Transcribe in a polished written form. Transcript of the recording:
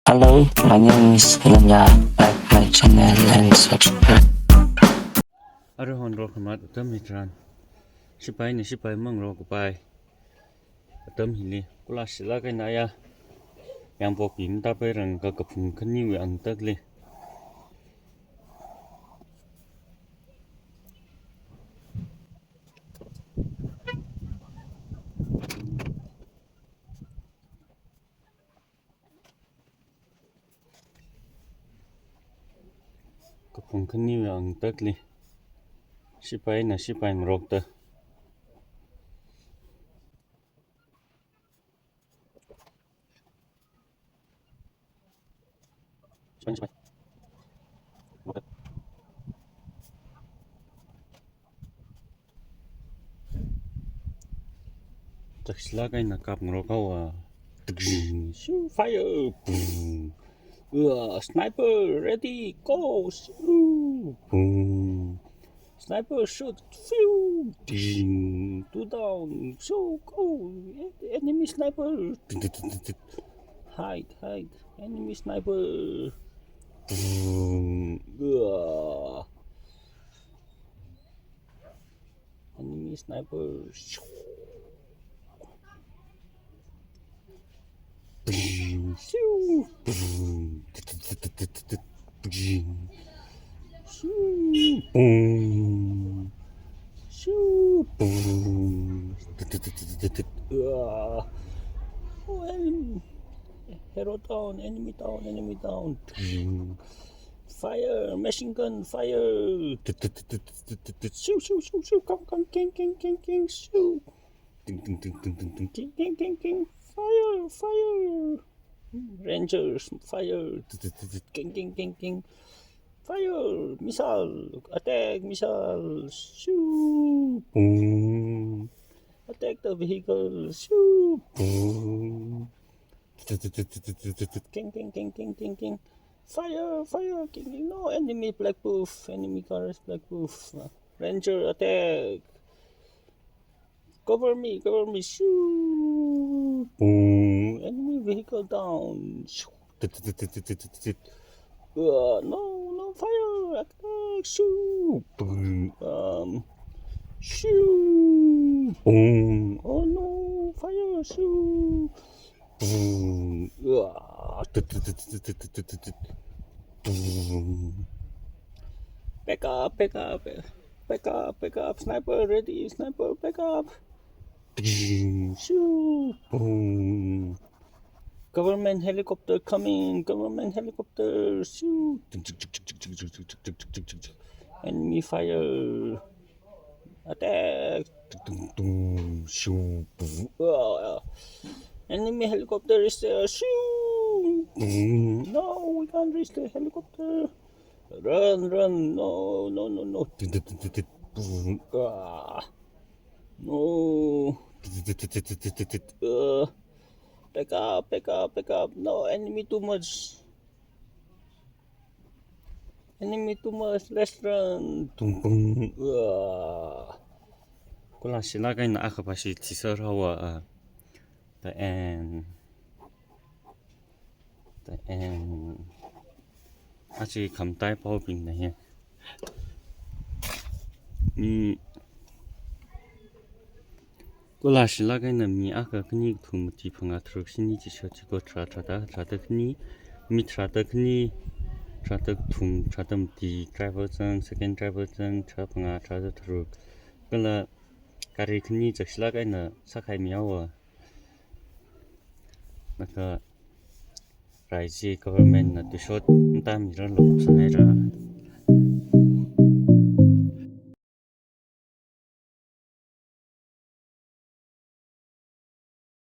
Hello, my name is Ilya. Like my channel and subscribe. Arahon rokamat atam hitran. Sipai ni sipai mang rokapai. Atam hili kula sila kay naya. Yang pokin tapay rang kakapung kaniwi ang tagli. Kapung kaniwi ang tagli. Sipai na sipai ngrokta. Sipai. Tak sila kay nakap ngrokawa. Fire! Boom! Sniper ready, go! Boom! Sniper shoot, phew! Ding! Two down, so go! Enemy sniper! Hide! Enemy sniper! Boom! Enemy sniper! Boom! Boom! Boom! Shoo! Boom! Hero down, enemy down. Fire, machine gun, fire. Shoo, come, king, shoo. King, fire. Rangers, fire. King. Fire, missile, attack, missile. Shoo, boom. Attack the vehicle. Shoo, boom. King. Fire, king. No, enemy black booth. Enemy car is black booth. Ranger, attack. Cover me. Shoo, boom. Enemy vehicle down. No, fire, attack. Shoo, boom. Shoo, boom. Oh no, fire, shoo. Boom. Boom. Back up. Sniper ready. Back up. Shoo. Boom. Government helicopter coming. Shoo. Enemy fire. Attack. Shoo. Enemy helicopter is there. Shoo! No, we can't reach the helicopter. Run. No. No. Back up. No, enemy too much. Let's run. Kula sila kay naakapasi tisarawa. The end. 아직 감딸 법이 있네. Kula sila kay na mi aka kni thumti phanga thruk sini chi chachi ko trata kni mi trata kni trata thum tratam ti driver chang second driver chang cha phanga trata thruk kala kari kni chakla kay na sakai miawa naka raisi government na tu shot ta mi ra lo sanai ra